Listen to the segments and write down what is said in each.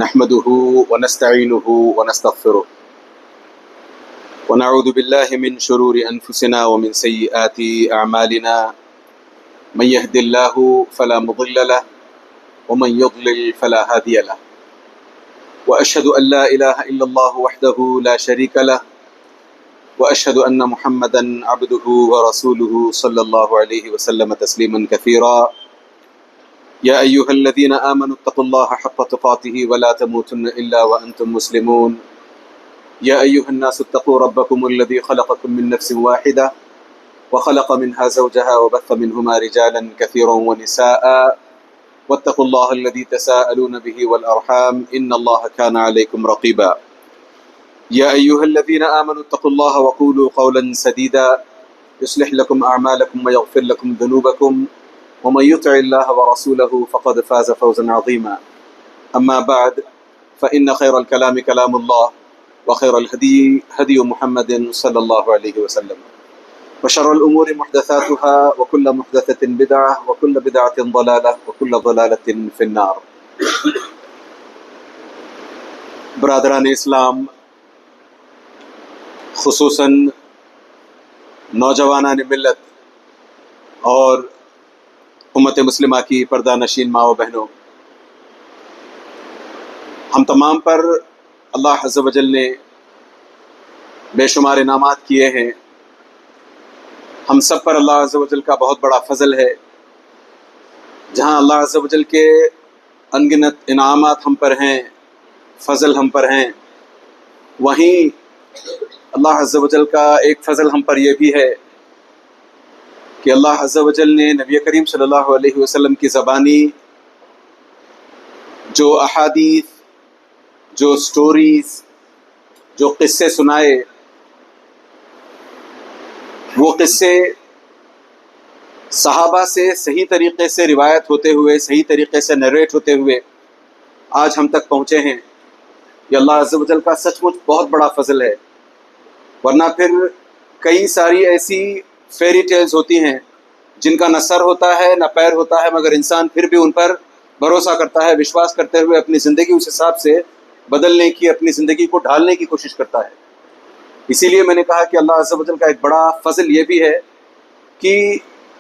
نحمده ونستعينه ونستغفره ونعوذ بالله من شرور أنفسنا ومن سيئات أعمالنا من يهد الله فلا مضل له ومن يضلل فلا هادي له وأشهد أن لا إله إلا الله وحده لا شريك له وأشهد أن محمدا عبده ورسوله صلى الله عليه وسلم تسليما كثيرا يا أيها الذين آمنوا اتقوا الله حق تقاته ولا تموتن إلا وأنتم مسلمون يا أيها الناس اتقوا ربكم الذي خلقكم من نفس واحدة وخلق منها زوجها وبث منهما رجالا كثيرا ونساء واتقوا الله الذي تساءلون به والأرحام إن الله كان عليكم رقيبا يا أيها الذين آمنوا اتقوا الله وقولوا قولا سديدا يصلح لكم أعمالكم ويغفر لكم ذنوبكم ومن يطع الله ورسوله فقد فاز فوزا عظيما أما بعد فإن خير الكلام كلام الله وخير الهدي هدي محمد صلى الله عليه وسلم وشر الأمور محدثاتها وكل محدثة بدعة وكل بدعة ضلالة وكل ضلالة في النار. برادران اسلام، خصوصاً نوجوانان ملت اور امت مسلمہ کی پردہ نشین ماں و بہنوں، ہم تمام پر اللہ عز و جل نے بے شمار انعامات کیے ہیں. ہم سب پر اللہ عز و جل کا بہت بڑا فضل ہے. جہاں اللہ عز و جل کے انگنت انعامات ہم پر ہیں، فضل ہم پر ہیں، وہیں اللہ عز و جل کا ایک فضل ہم پر یہ بھی ہے کہ اللہ عز و جل نے نبی کریم صلی اللہ علیہ وسلم کی زبانی جو احادیث، جو سٹوریز، جو قصے سنائے، وہ قصے صحابہ سے صحیح طریقے سے روایت ہوتے ہوئے، صحیح طریقے سے نریٹ ہوتے ہوئے آج ہم تک پہنچے ہیں. یہ اللہ عز و جل کا سچ مچ بہت بڑا فضل ہے. ورنہ پھر کئی ساری ایسی فیری ٹیلز ہوتی ہیں جن کا نہ سر ہوتا ہے نہ پیر ہوتا ہے، مگر انسان پھر بھی ان پر بھروسہ کرتا ہے، وشواس کرتے ہوئے اپنی زندگی اس حساب سے بدلنے کی، اپنی زندگی کو ڈھالنے کی کوشش کرتا ہے. اسی لیے میں نے کہا کہ اللہ عز و جل کا ایک بڑا فضل یہ بھی ہے کہ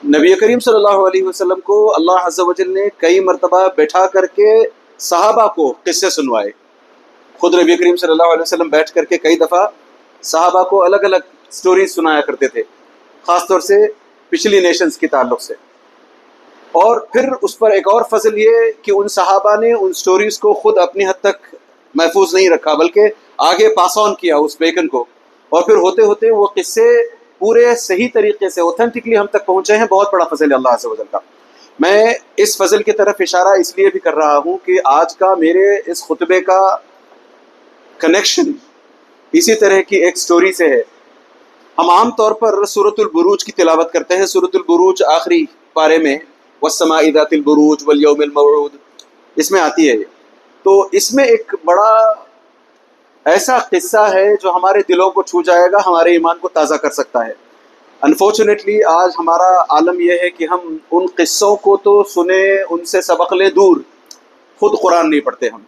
نبی کریم صلی اللہ علیہ وسلم کو اللہ عز و جل نے کئی مرتبہ بیٹھا کر کے صحابہ کو قصے سنوائے. خود نبی کریم صلی اللہ علیہ وسلم بیٹھ کر کے کئی دفعہ صحابہ کو الگ الگ سٹوریز سنایا کرتے تھے، خاص طور سے پچھلی نیشنز کے تعلق سے. اور پھر اس پر ایک اور فضل یہ کہ ان صحابہ نے ان سٹوریز کو خود اپنی حد تک محفوظ نہیں رکھا، بلکہ آگے پاس آن کیا اس بیکن کو، اور پھر ہوتے ہوتے وہ قصے پورے صحیح طریقے سے اوتھینٹکلی ہم تک پہنچے ہیں. بہت بڑا فضل ہے اللہ عز و جل کا. میں اس فضل کی طرف اشارہ اس لیے بھی کر رہا ہوں کہ آج کا میرے اس خطبے کا کنیکشن اسی طرح کی ایک سٹوری سے ہے. ہم عام طور پر سورۃ البروج کی تلاوت کرتے ہیں. سورۃ البروج آخری پارے میں والسماء ذات البروج والیوم الموعود اس میں آتی ہے. تو اس میں ایک بڑا ایسا قصہ ہے جو ہمارے دلوں کو چھو جائے گا، ہمارے ایمان کو تازہ کر سکتا ہے. انفارچونیٹلی آج ہمارا عالم یہ ہے کہ ہم ان قصوں کو تو سنیں، ان سے سبق لیں دور، خود قرآن نہیں پڑھتے ہم،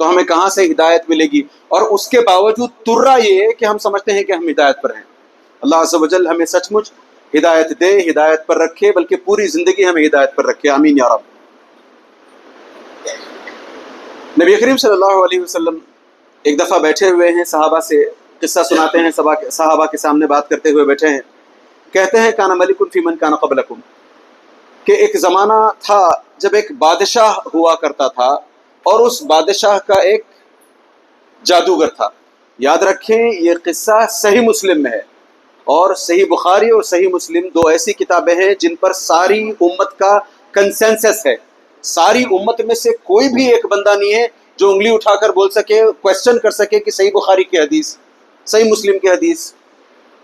تو ہمیں کہاں سے ہدایت ملے گی؟ اور اس کے باوجود ترا یہ ہے کہ ہم سمجھتے ہیں کہ ہم ہدایت پر ہیں. اللہ عز و جل ہمیں سچ مچ ہدایت دے، ہدایت پر رکھے، بلکہ پوری زندگی ہمیں ہدایت پر رکھے. آمین یا رب. نبی کریم صلی اللہ علیہ وسلم ایک دفعہ بیٹھے ہوئے ہیں، صحابہ سے قصہ سناتے ہیں، صحابہ کے سامنے بات کرتے ہوئے بیٹھے ہیں. کہتے ہیں کان ملک فی من کان قبلکم، کہ ایک زمانہ تھا جب ایک بادشاہ ہوا کرتا تھا، اور اس بادشاہ کا ایک جادوگر تھا. یاد رکھیں یہ قصہ صحیح مسلم میں ہے، اور صحیح بخاری اور صحیح مسلم دو ایسی کتابیں ہیں جن پر ساری امت کا کنسنسس ہے. ساری امت میں سے کوئی بھی ایک بندہ نہیں ہے جو انگلی اٹھا کر بول سکے، کویسچن کر سکے کہ صحیح بخاری کی حدیث، صحیح مسلم کی حدیث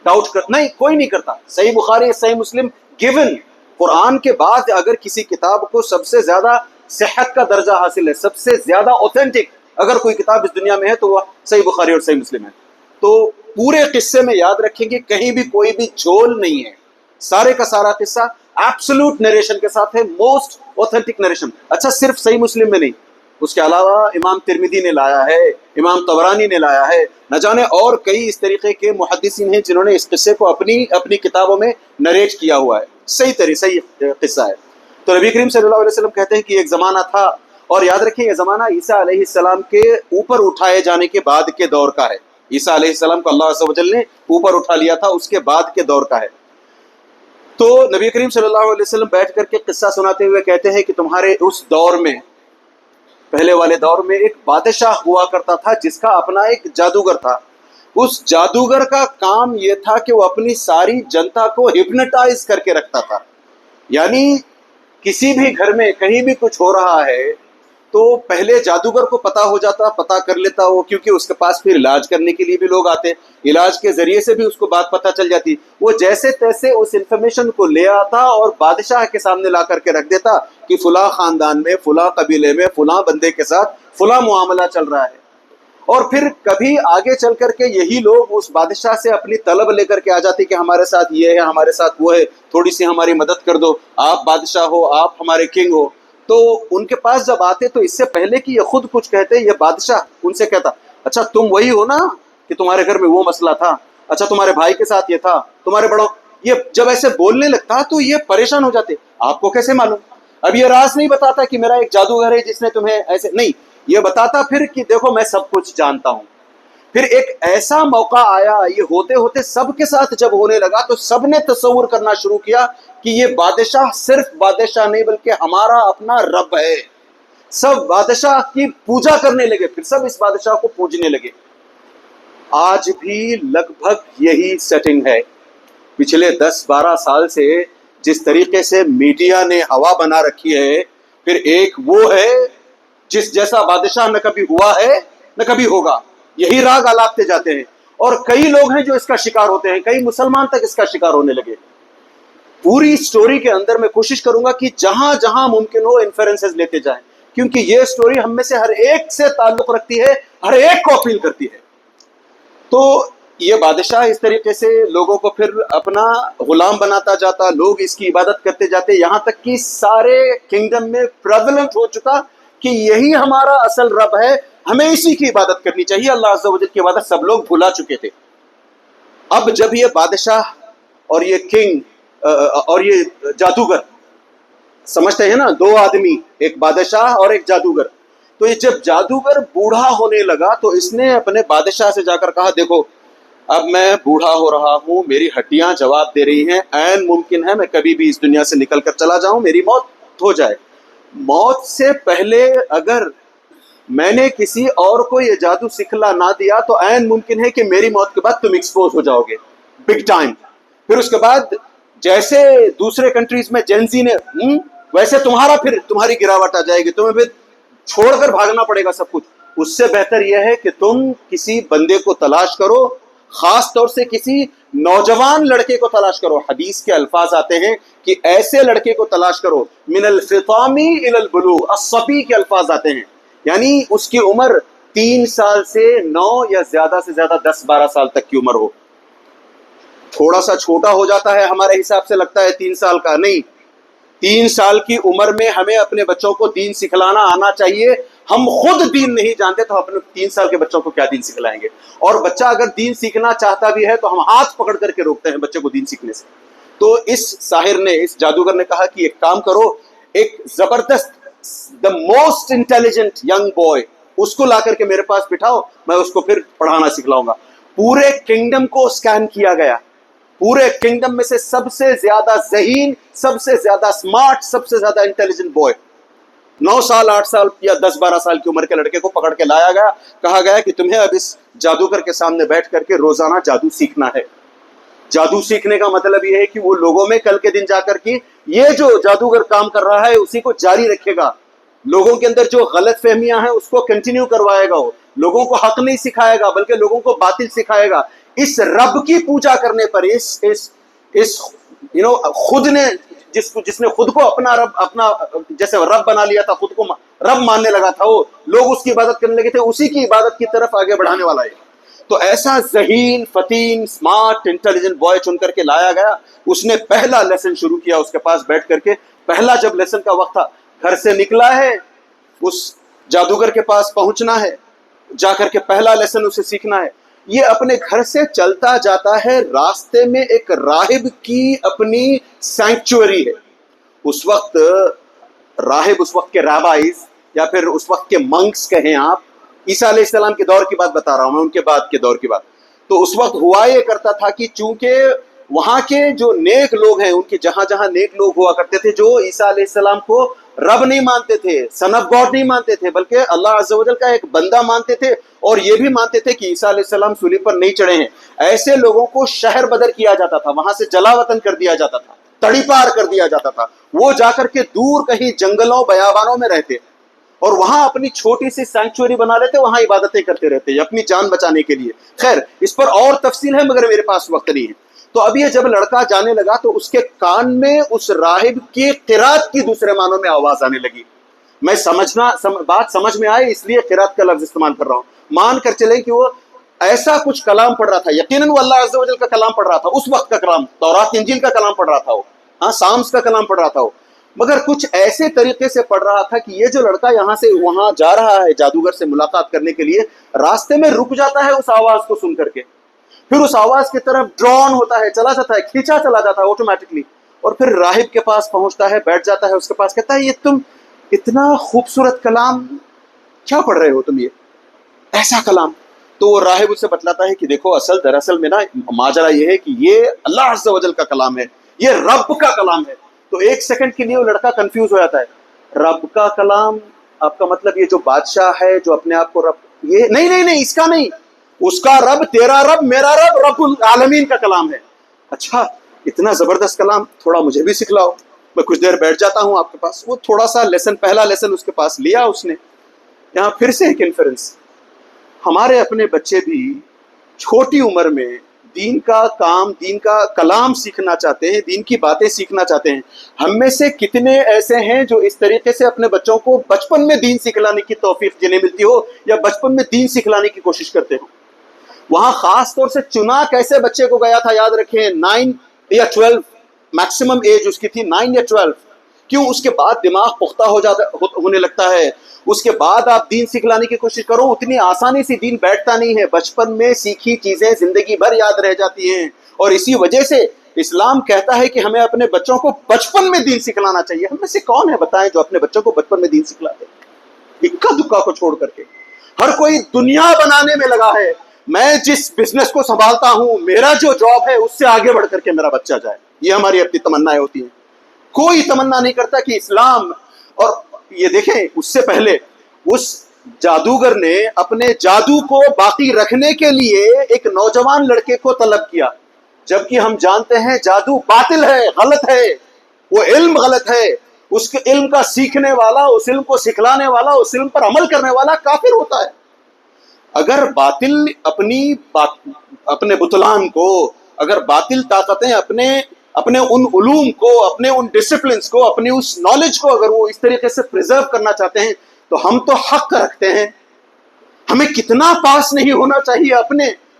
ڈاؤٹ کر، نہیں، کوئی نہیں کرتا. صحیح بخاری، صحیح مسلم گیون. قرآن کے بعد اگر کسی کتاب کو سب سے زیادہ صحت کا درجہ حاصل ہے، سب سے زیادہ اوتھینٹک اگر کوئی کتاب اس دنیا میں ہے تو وہ صحیح بخاری اور صحیح مسلم ہے. تو پورے قصے میں یاد رکھیں کہ کہیں بھی کوئی بھی جھول نہیں ہے، سارے کا سارا قصہ ایبسولوٹ نریشن کے ساتھ ہے، موسٹ اوتھینٹک نریشن. اچھا صرف صحیح مسلم میں نہیں، اس کے علاوہ امام ترمذی نے لایا ہے، امام طبرانی نے لایا ہے، نہ جانے اور کئی اس طریقے کے محدثین ہیں جنہوں نے اس قصے کو اپنی کتابوں میں نریٹ کیا ہوا ہے. صحیح قصہ ہے. تو نبی کریم صلی اللہ علیہ وسلم کہتے ہیں کہ ایک زمانہ تھا، اور یاد رکھیں یہ زمانہ عیسیٰ علیہ السلام کے اوپر اٹھائے جانے کے بعد کے دور کا ہے. عیسیٰ علیہ السلام کو اللہ عز و جل نے اوپر اٹھا لیا تھا، اس کے بعد کے دور کا ہے. تو نبی کریم صلی اللہ علیہ وسلم بیٹھ کر کے قصہ سناتے ہوئے کہتے ہیں کہ تمہارے اس دور میں، پہلے والے دور میں، ایک بادشاہ ہوا کرتا تھا جس کا اپنا ایک جادوگر تھا. اس جادوگر کا کام یہ تھا کہ وہ اپنی ساری جنتا کو ہپنوٹائز کر کے رکھتا تھا. یعنی کسی بھی گھر میں کہیں بھی کچھ ہو رہا ہے تو پہلے جادوگر کو پتا کر لیتا وہ، کیونکہ اس کے پاس پھر علاج کرنے کے لیے بھی لوگ آتے، علاج کے ذریعے سے بھی اس کو بات پتہ چل جاتی. وہ جیسے تیسے اس انفارمیشن کو لے آتا اور بادشاہ کے سامنے لا کر کے رکھ دیتا کہ فلاں خاندان میں، فلاں قبیلے میں، فلاں بندے کے ساتھ فلاں معاملہ چل رہا ہے. اور پھر کبھی آگے چل کر کے یہی لوگ اس بادشاہ سے اپنی طلب لے کر کے آ جاتے کہ ہمارے ساتھ یہ ہے، ہمارے ساتھ وہ ہے، تھوڑی سی ہماری مدد کر دو، آپ بادشاہ ہو، آپ ہمارے کنگ ہو. تو ان کے پاس جب آتے تو اس سے پہلے کہ یہ خود کچھ کہتے، یہ بادشاہ ان سے کہتا اچھا تم وہی ہو نا کہ تمہارے گھر میں وہ مسئلہ تھا، اچھا تمہارے بھائی کے ساتھ یہ تھا، تمہارے بڑوں. یہ جب ایسے بولنے لگتا تو یہ پریشان ہو جاتے، آپ کو کیسے معلوم؟ اب یہ راز نہیں بتاتا کہ میرا ایک جادوگر ہے جس نے تمہیں ایسے، نہیں، یہ بتاتا پھر کہ دیکھو میں سب کچھ جانتا ہوں. پھر ایک ایسا موقع آیا، یہ ہوتے ہوتے سب کے ساتھ جب ہونے لگا تو سب نے تصور کرنا شروع کیا کہ یہ بادشاہ صرف بادشاہ نہیں بلکہ ہمارا اپنا رب ہے. سب بادشاہ کی پوجا کرنے لگے، پھر سب اس بادشاہ کو پوجنے لگے. آج بھی لگ بھگ یہی سیٹنگ ہے. پچھلے 10-12 سال سے جس طریقے سے میڈیا نے ہوا بنا رکھی ہے، پھر ایک وہ ہے جس جیسا بادشاہ نہ کبھی ہوا ہے نہ کبھی ہوگا. یہی راگ آلاپتے جاتے ہیں، اور کئی لوگ ہیں جو اس کا شکار ہوتے ہیں، کئی مسلمان تک اس کا شکار ہونے لگے. پوری سٹوری کے اندر میں کوشش کروں گا کہ جہاں جہاں ممکن ہو انفرنسز لیتے جائیں، کیونکہ یہ سٹوری ہم میں سے ہر ایک سے تعلق رکھتی ہے، ہر ایک کو اپیل کرتی ہے. تو یہ بادشاہ اس طریقے سے لوگوں کو پھر اپنا غلام بناتا جاتا، لوگ اس کی عبادت کرتے جاتے، یہاں تک کہ سارے کنگڈم میں پریویلنٹ ہو چکا کہ یہی ہمارا اصل رب ہے، ہمیں اسی کی عبادت کرنی چاہیے. اللہ عز و جل کی عبادت سب لوگ بھلا چکے تھے. اب جب یہ بادشاہ اور یہ کنگ اور یہ جادوگر، سمجھتے ہیں نا، دو آدمی، ایک بادشاہ اور ایک جادوگر. تو یہ جب جادوگر بوڑھا ہونے لگا تو اس نے اپنے بادشاہ سے جا کر کہا دیکھو اب میں بوڑھا ہو رہا ہوں، میری ہڈیاں جواب دے رہی ہیں، عین ممکن ہے میں کبھی بھی اس دنیا سے نکل کر چلا جاؤں، میری موت ہو جائے. موت سے پہلے اگر میں نے کسی اور کو یہ جادو سکھلا نہ دیا تو عین ممکن ہے کہ میری موت کے بعد تم ایکسپوز ہو جاؤ گے بگ ٹائم. پھر اس کے بعد جیسے دوسرے کنٹریز میں جینزی نے ویسے تمہاری گراوٹ آ جائے گی، تمہیں پھر چھوڑ کر بھاگنا پڑے گا سب کچھ. اس سے بہتر یہ ہے کہ تم کسی بندے کو تلاش کرو، خاص طور سے کسی نوجوان لڑکے کو تلاش کرو. حدیث کے الفاظ آتے ہیں کہ ایسے لڑکے کو تلاش کرو، من الفطامی الی البلوغ، الصبی کے الفاظ آتے ہیں، یعنی اس کی عمر 3 سال سے 9 یا زیادہ سے زیادہ 10-12 سال تک کی عمر ہو. تھوڑا سا چھوٹا ہو جاتا ہے ہمارے حساب سے، لگتا ہے 3 سال کا، نہیں، 3 سال کی عمر میں ہمیں اپنے بچوں کو دین سکھلانا آنا چاہیے. ہم خود دین نہیں جانتے تو اپنے 3 سال کے بچوں کو کیا دین سکھلائیں گے؟ اور بچہ اگر دین سیکھنا چاہتا بھی ہے تو ہم ہاتھ پکڑ کر کے روکتے ہیں بچے کو دین سیکھنے سے. تو اس ساحر نے، اس جادوگر نے کہا کہ ایک کام کرو، ایک زبردست the most intelligent young boy اس کو لا کر کے میرے پاس بٹھاؤ، میں اس کو پھر پڑھانا سکھلاؤں گا. پورے کنگڈم کو سکین کیا گیا، پورے کنگڈم میں سے سب سے زیادہ ذہین، سب سے زیادہ سمارٹ، سب سے زیادہ انٹیلیجنٹ بوائے، 9 سال 8 سال یا 10-12 سال کی عمر کے لڑکے کو پکڑ کے لایا گیا. کہا گیا کہ تمہیں اب اس جادوگر کے سامنے بیٹھ کر کے روزانہ جادو سیکھنا ہے. جادو سیکھنے کا مطلب یہ ہے کہ وہ لوگوں میں کل کے دن جا کر کے یہ جو جادوگر کام کر رہا ہے اسی کو جاری رکھے گا. لوگوں کے اندر جو غلط فہمیاں ہیں اس کو کنٹینیو کروائے گا. وہ لوگوں کو حق نہیں سکھائے گا بلکہ لوگوں کو باطل سکھائے گا. اس رب کی پوجا کرنے پر، اس خود نے جس نے خود کو اپنا رب، اپنا جیسے رب بنا لیا تھا، خود کو رب ماننے لگا تھا، وہ لوگ اس کی عبادت کرنے لگے تھے، اسی کی عبادت کی طرف آگے بڑھانے والا ہے. تو ایسا ذہین، فتین، سمارٹ، انٹیلیجنٹ بوائے چن کر کے لایا گیا. اس نے پہلا لیسن شروع کیا اس کے پاس بیٹھ کر کے. پہلا جب لیسن کا وقت تھا، گھر سے نکلا ہے، اس جادوگر کے پاس پہنچنا ہے، جا کر کے پہلا لیسن اسے سیکھنا ہے. یہ اپنے گھر سے چلتا جاتا ہے، راستے میں ایک راہب کی اپنی سینکچوری ہے. اس وقت راہب، اس وقت کے رابائز یا پھر اس وقت کے منکس کہیں آپ، عیسیٰ علیہ السلام کے دور کی بات بتا رہا ہوں میں، ان کے بعد کے دور کی بات. تو اس وقت ہوا یہ کرتا تھا کہ چونکہ وہاں کے جو نیک لوگ ہیں، ان کے جہاں جہاں نیک لوگ ہوا کرتے تھے، جو عیسیٰ علیہ السلام کو رب نہیں مانتے تھے، سن آف گاڈ نہیں مانتے تھے، بلکہ اللہ عز و جل کا ایک بندہ مانتے تھے، اور یہ بھی مانتے تھے کہ عیسیٰ علیہ السلام صلیب پر نہیں چڑھے ہیں، ایسے لوگوں کو شہر بدر کیا جاتا تھا، وہاں سے جلا وطن کر دیا جاتا تھا، تڑی پار کر دیا جاتا تھا. وہ جا کر کے دور کہیں جنگلوں بیابانوں میں رہتے اور وہاں اپنی چھوٹی سی سینکچوری بنا لیتے، وہاں عبادتیں کرتے رہتے اپنی جان بچانے کے لیے. خیر، اس پر اور تفصیل ہے مگر میرے پاس وقت نہیں ہے. تو اب یہ جب لڑکا جانے لگا تو اس کے کان میں اس راہب کی قرات کی دوسرے معنوں میں آواز آنے لگی. میں بات سمجھ میں آئے اس لیے قرات کا لفظ استعمال کر رہا ہوں. مان کر چلے کہ وہ ایسا کچھ کلام پڑھ رہا تھا، یقیناً وہ اللہ عز و جل کا کلام پڑھ رہا تھا، اس وقت کا کلام، تورات انجیل کا کلام پڑھ رہا تھا، وہ سامس کا کلام پڑھ رہا تھا وہ، مگر کچھ ایسے طریقے سے پڑھ رہا تھا کہ یہ جو لڑکا یہاں سے وہاں جا رہا ہے جادوگر سے ملاقات کرنے کے لیے، راستے میں رک جاتا ہے اس آواز کو سن کر کے، پھر اس آواز کی طرف ڈرون ہوتا ہے، چلا جاتا ہے، کھینچا چلا جاتا ہے آٹومیٹکلی، اور پھر راہب کے پاس پہنچتا ہے، بیٹھ جاتا ہے اس کے پاس، کہتا ہے یہ تم اتنا خوبصورت کلام کیا پڑھ رہے ہو تم، یہ ایسا کلام. تو وہ راہب اسے بتلاتا ہے کہ دیکھو دراصل میں نا ماجرا یہ ہے کہ یہ اللہ عز و جل کا کلام ہے، یہ رب کا کلام ہے. تو ایک سیکنڈ کے لیے وہ لڑکا کنفیوز ہو جاتا ہے، رب کا کلام، آپ کا مطلب یہ جو بادشاہ ہے جو اپنے آپ کو رب، یہ نہیں اس کا نہیں، اس کا رب، تیرا رب، میرا رب، رب العالمین کا کلام ہے. اچھا اتنا زبردست کلام، تھوڑا مجھے بھی سکھلاؤ، میں کچھ دیر بیٹھ جاتا ہوں آپ کے پاس. وہ تھوڑا سا لیسن، پہلا لیسن اس کے پاس لیا اس نے. یہاں پھر سے ایک انفرنس، ہمارے اپنے بچے بھی چھوٹی عمر میں دین کا کام، دین کا کلام سیکھنا چاہتے ہیں، دین کی باتیں سیکھنا چاہتے ہیں. ہم میں سے کتنے ایسے ہیں جو اس طریقے سے اپنے بچوں کو بچپن میں دین سکھلانے کی توفیق جنہیں ملتی ہو یا بچپن میں دین سکھلانے کی کوشش کرتے ہو. وہاں خاص طور سے چنا کیسے بچے کو گیا تھا، یاد رکھیں 9 یا 12 میکسیمم ایج اس کی تھی، 9 یا 12. کیوں؟ اس کے بعد دماغ پختہ ہونے لگتا ہے، اس کے بعد آپ دین سکھلانے کی کوشش کرو، اتنی آسانی سے دین بیٹھتا نہیں ہے. بچپن میں سیکھی چیزیں زندگی بھر یاد رہ جاتی ہیں، اور اسی وجہ سے اسلام کہتا ہے کہ ہمیں اپنے بچوں کو بچپن میں دین سکھلانا چاہیے. ہم میں سے کون ہے بتائیں جو اپنے بچوں کو بچپن میں دین سکھلاتے؟ اکا دکا کو چھوڑ کر کے ہر کوئی دنیا بنانے میں لگا ہے. میں جس بزنس کو سنبھالتا ہوں، میرا جو جاب ہے اس سے آگے بڑھ کر کے میرا بچہ جائے، یہ ہماری اپنی تمنا ہوتی ہیں. کوئی تمنا نہیں کرتا کہ اسلام، اور یہ دیکھیں اس سے پہلے اس جادوگر نے اپنے جادو کو باقی رکھنے کے لیے ایک نوجوان لڑکے کو طلب کیا، جبکہ ہم جانتے ہیں جادو باطل ہے، غلط ہے، وہ علم غلط ہے. اس کے علم کا سیکھنے والا، اس علم کو سکھلانے والا، اس علم پر عمل کرنے والا کافر ہوتا ہے. اگر باطل اپنے بطلان کو، اگر باطل طاقتیں اپنے ان علوم کو، اپنے ان ڈسپلنز کو، اپنی اس نالج کو اگر وہ اس طریقے سے پریزرو کرنا چاہتے ہیں تو ہم تو حق رکھتے ہیں. ہمیں کتنا پاس نہیں ہونا چاہیے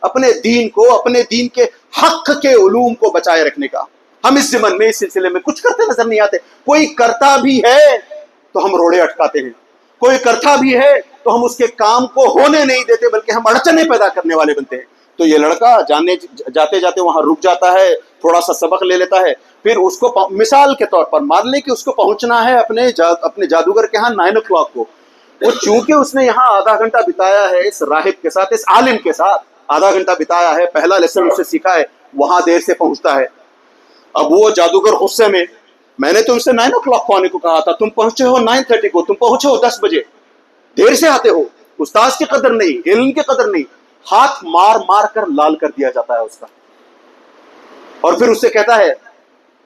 اپنے دین کو، اپنے دین کے حق کے علوم کو بچائے رکھنے کا. ہم اس زمن میں اس سلسلے میں کچھ کرتے نظر نہیں آتے. کوئی کرتا بھی ہے تو ہم روڑے اٹکاتے ہیں، کوئی کرتا بھی ہے تو ہم اس کے کام کو ہونے نہیں دیتے بلکہ ہم اڑچنیں پیدا کرنے والے بنتے ہیں. تو یہ لڑکا جاتے جاتے وہاں رک جاتا ہے، تھوڑا سا سبق لے لیتا ہے، پھر اس کو مثال کے طور پر مان لے کہ اس کو پہنچنا ہے اپنے جادوگر کے ہاں 9 o'clock کو. وہ چونکہ اس نے یہاں آدھا گھنٹہ بتایا ہے اس راہب کے ساتھ، اس عالم کے ساتھ آدھا گھنٹہ بتایا ہے، پہلا لیسن اس سے سیکھا ہے، وہاں دیر سے پہنچتا ہے. اب وہ جادوگر غصے میں نے تم سے 9 o'clock کو آنے کو کہا تھا، تم پہنچے ہو 9:30 کو، تم پہنچے ہو 10 بجے، دیر سے آتے ہو. استاد کی قدر نہیں، علم کی قدر نہیں. ہاتھ مار مار کر لال کر دیا جاتا ہے اس کا، اور پھر اس سے کہتا ہے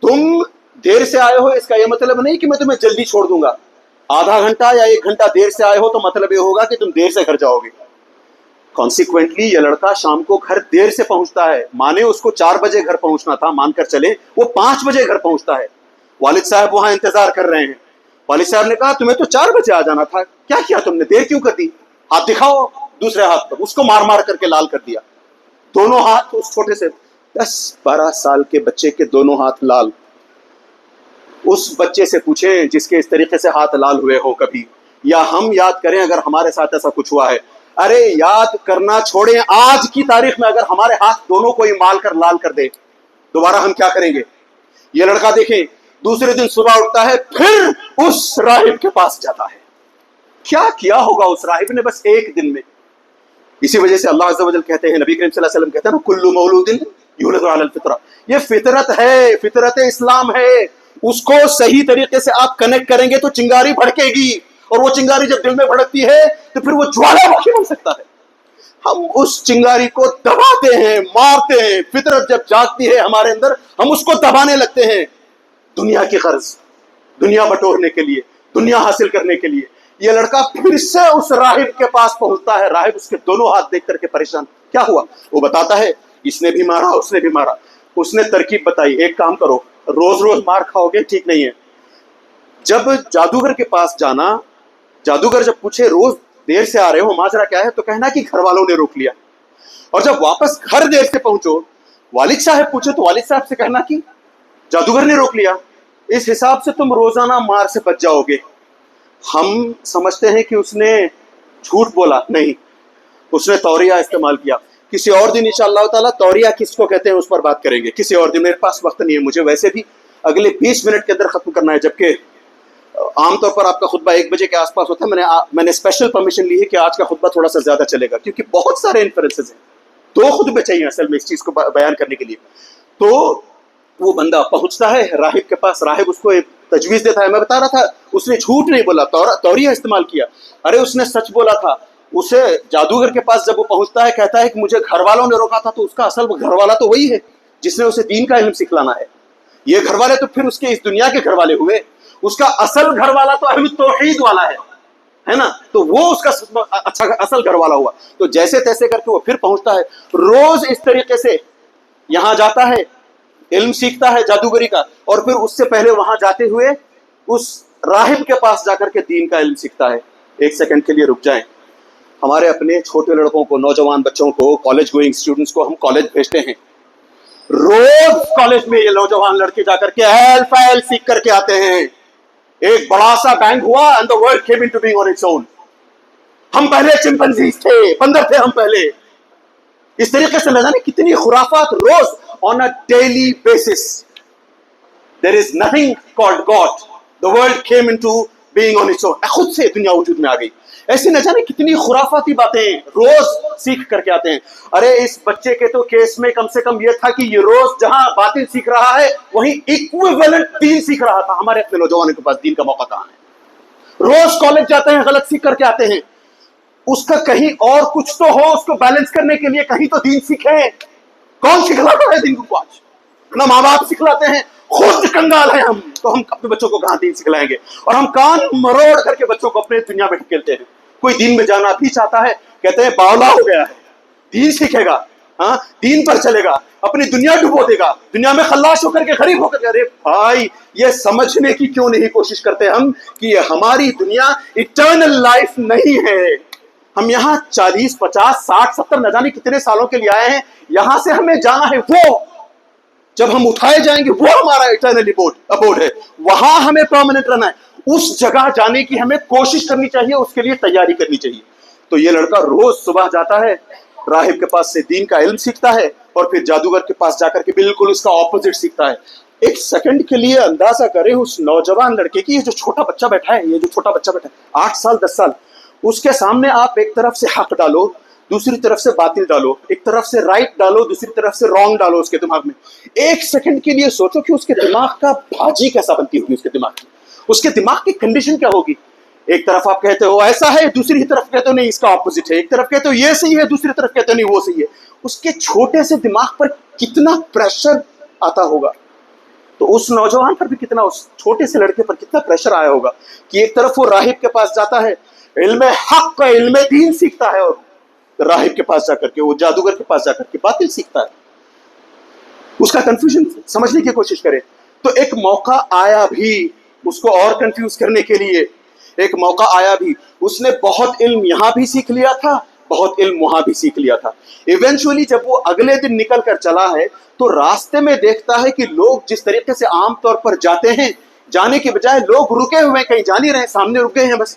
تم دیر سے آئے ہو، اس کا یہ مطلب نہیں کہ میں تمہیں جلدی چھوڑ دوں گا. آدھا گھنٹہ یا 1 گھنٹہ دیر سے آئے ہو تو مطلب یہ ہوگا کہ تم دیر سے گھر جاؤ گے. کانسیکوینٹلی یہ لڑکا شام کو گھر دیر سے پہنچتا ہے. مانے اس کو 4 بجے گھر پہنچنا تھا، مان کر چلے وہ 5 بجے گھر پہنچتا ہے. والد صاحب وہاں انتظار کر رہے ہیں. والد صاحب نے کہا تمہیں تو 4 بجے آ جانا تھا، کیا کیا تم نے، دیر کیوں کر دی؟ ہاتھ دکھاؤ. دوسرے ہاتھ پر اس کو مار مار کر کے لال کر دیا. دونوں ہاتھ اس چھوٹے سے 10-12 سال کے بچے کے دونوں ہاتھ لال. اس بچے سے پوچھیں جس کے اس طریقے سے ہاتھ لال ہوئے ہو کبھی، یا ہم یاد کریں اگر ہمارے ساتھ ایسا کچھ ہوا ہے. ارے یاد کرنا چھوڑیں، آج کی تاریخ میں اگر ہمارے ہاتھ دونوں کو ہی مال کر لال کر دے دوبارہ ہم کیا کریں گے؟ یہ لڑکا دیکھیں دوسرے دن صبح اٹھتا ہے پھر اس راہب کے پاس جاتا ہے. کیا کیا ہوگا اس راہب نے بس ایک دن میں؟ اسی وجہ سے اللہ عز و جل کہتے ہیں، نبی کریم صلی اللہ علیہ وسلم کہتے ہیں نا، کل مولود یولد علی الفطرہ. یہ فطرت ہے، فطرت اسلام ہے. اس کو صحیح طریقے سے آپ کنیکٹ کریں گے تو چنگاری بھڑکے گی، اور وہ چنگاری جب دل میں بھڑکتی ہے تو پھر وہ جوالا بخی بن سکتا ہے. ہم اس چنگاری کو دباتے ہیں، مارتے ہیں. فطرت جب جاگتی ہے ہمارے اندر ہم اس کو دبانے لگتے ہیں، دنیا کی غرض، دنیا بٹورنے کے لیے، دنیا حاصل کرنے کے لیے. یہ لڑکا پھر سے اس راہب کے پاس پہنچتا ہے. راہب اس کے دونوں ہاتھ دیکھ کر کے پریشان. کیا ہوا؟ وہ بتاتا ہے اس نے بھی مارا، اس نے بھی مارا. اس نے ترکیب بتائی، ایک کام کرو، روز روز مار کھاؤ گے ٹھیک نہیں ہے. جب جادوگر کے پاس جانا، جادوگر جب پوچھے روز دیر سے آ رہے ہو، ماجرا کیا ہے، تو کہنا کہ گھر والوں نے روک لیا. اور جب واپس گھر دیر سے پہنچو، والد صاحب پوچھے تو والد صاحب سے کہنا کہ جادوگر نے روک لیا. اس حساب سے تم روزانہ مار سے بچ جاؤ گے. ہم سمجھتے ہیں کہ اس نے جھوٹ بولا، نہیں، اس نے توریہ استعمال کیا. کسی اور دن انشاءاللہ تعالیٰ توریہ کس کو کہتے ہیں اس پر بات کریں گے، کسی اور دن. میرے پاس وقت نہیں ہے، مجھے ویسے بھی اگلے 20 منٹ کے اندر ختم کرنا ہے، جبکہ عام طور پر آپ کا خطبہ 1 بجے کے آس پاس ہوتا ہے. میں نے اسپیشل پرمیشن لی ہے کہ آج کا خطبہ تھوڑا سا زیادہ چلے گا، کیونکہ بہت سارے انفرنسز ہیں. 2 خطبے چاہیے اصل میں اس چیز کو بیان کرنے کے لیے. تو وہ بندہ پہنچتا ہے راہب کے پاس. راہب اس کو ایک تجویز دیتا ہے. میں بتا رہا تھا اس نے جھوٹ نہیں بولا، توریہ استعمال کیا. ارے اس نے سچ بولا تھا. اسے جادوگر کے پاس جب وہ پہنچتا ہے کہتا ہے کہ مجھے گھر والوں نے روکا تھا. تو اس کا اصل گھر والا تو وہی ہے جس نے اسے دین کا علم سکھلانا ہے. یہ گھر والے تو پھر اس کے اس دنیا کے گھر والے ہوئے. اس کا اصل گھر والا تو اہل توحید والا ہے نا. تو وہ اس کا اچھا اصل گھر والا ہوا. تو جیسے تیسے کر کے وہ پھر پہنچتا ہے. روز اس طریقے سے یہاں جاتا ہے، علم سیکھتا ہے جادوگری کا، اور پھر اس سے پہلے وہاں جاتے ہوئے اس راہب کے پاس جا کر کے دین کا علم سیکھتا ہے. ایک سیکنڈ کے لیے رک جائیں. ہمارے اپنے چھوٹے لڑکوں کو، نوجوان بچوں کو، کالج گوئنگ اسٹوڈنٹس کو ہم کالج بھیجتے ہیں. روز کالج میں یہ نوجوان لڑکے جا کر کے ایل فائل سیکھ کر کے آتے ہیں. ایک بڑا سا بینگ ہوا and the world came into being on its own. ہم پہلے چمپنزیز تھے، بندر تھے ہم پہلے. اس طریقے سے نہ جانے کتنی خرافات روز on a daily basis. There is nothing called God. The world came into being on its own. خود سے دنیا وجود میں آ گئی. ایسے نہ جانے کتنی خرافاتی باتیں روز سیکھ کر کے آتے ہیں. ارے اس بچے کے تو کیس میں کم سے کم یہ تھا کہ یہ روز جہاں باطل سیکھ رہا ہے وہیں ایکویولنٹ دین سیکھ رہا تھا. ہمارے اپنے نوجوانوں کے پاس دین کا موقع کہاں ہے؟ روز کالج جاتے ہیں، غلط سیکھ کر کے آتے ہیں. اس کا کہیں اور کچھ تو ہو اس کو بیلنس کرنے کے لیے، کہیں تو دین سیکھیں. کون سکھلاتا ہے دین کو آج؟ نہ ماں باپ سکھلاتے ہیں، خود کنگال ہیں ہم. تو ہم اپنے بچوں کو کہاں دین سکھلائیں گے؟ اور ہم کان مروڑ کر کے بچوں کو اپنے دنیا میں ڈھکیلتے ہیں. کوئی دین میں جانا بھی چاہتا ہے، کہتے ہیں باولا ہو گیا ہے، دین سیکھے گا، ہاں دین پر چلے گا، اپنی دنیا ڈبو دے گا، دنیا میں خلاص ہو کر کے غریب ہو کر کے. ارے بھائی یہ سمجھنے کی کیوں نہیں کوشش کرتے ہم کہ ہماری دنیا اٹرنل لائف نہیں ہے. ہم یہاں 40 50 60 70 نہ جانے کتنے سالوں کے لیے آئے ہیں. یہاں سے ہمیں جانا ہے وہ جب ہم اٹھائے جائیں گے وہ ہمارا اٹرنل ابورڈ ہے. وہاں ہمیں پرماننٹ رہنا ہے. اس جگہ جانے کی ہمیں کوشش کرنی چاہیے، اس کے لیے تیاری کرنی چاہیے. تو یہ لڑکا روز صبح جاتا ہے، راہب کے پاس سے دین کا علم سیکھتا ہے، اور پھر جادوگر کے پاس جا کر کے بالکل اس کا اپوزٹ سیکھتا ہے. ایک سیکنڈ کے لیے اندازہ کریں اس نوجوان لڑکے کی. یہ جو چھوٹا بچہ بیٹھا ہے 8 سال 10 سال، اس کے سامنے آپ ایک طرف سے حق ڈالو، دوسری طرف سے باطل ڈالو، ایک طرف سے رائٹ ڈالو، دوسری طرف سے رانگ ڈالو اس کے دماغ میں. ایک سیکنڈ کے لیے سوچو کہ اس کے دماغ کا بھاجی کیسا بنتی ہوگی. اس کے دماغ کی کنڈیشن کیا ہوگی. ایک طرف آپ کہتے ہو ایسا ہے، دوسری طرف کہتے ہو نہیں اس کا اپوزٹ ہے. ایک طرف کہتے ہو یہ صحیح ہے، دوسری طرف کہتے ہو نہیں وہ صحیح ہے. اس کے چھوٹے سے دماغ پر کتنا پریشر آتا ہوگا. تو اس نوجوان پر بھی کتنا، اس چھوٹے سے لڑکے پر کتنا پریشر آیا ہوگا کہ ایک طرف وہ راہب کے پاس جاتا ہے، علم حق کا علم دین سیکھتا ہے، اور راہب کے پاس جا کر کے، وہ جادوگر کے پاس جا کر کے باطل سیکھتا ہے. اس کا کنفیوژن سمجھنے کی کوشش کرے. تو ایک موقع آیا بھی اس کو اور کنفیوز کرنے کے لیے، ایک موقع آیا بھی. اس نے بہت علم یہاں بھی سیکھ لیا تھا، بہت علم وہاں بھی سیکھ لیا تھا. ایونچولی جب وہ اگلے دن نکل کر چلا ہے تو راستے میں دیکھتا ہے کہ لوگ جس طریقے سے عام طور پر جاتے ہیں، جانے کے بجائے لوگ رکے ہوئے، کہیں جا نہیں رہے، سامنے رک گئے ہیں، بس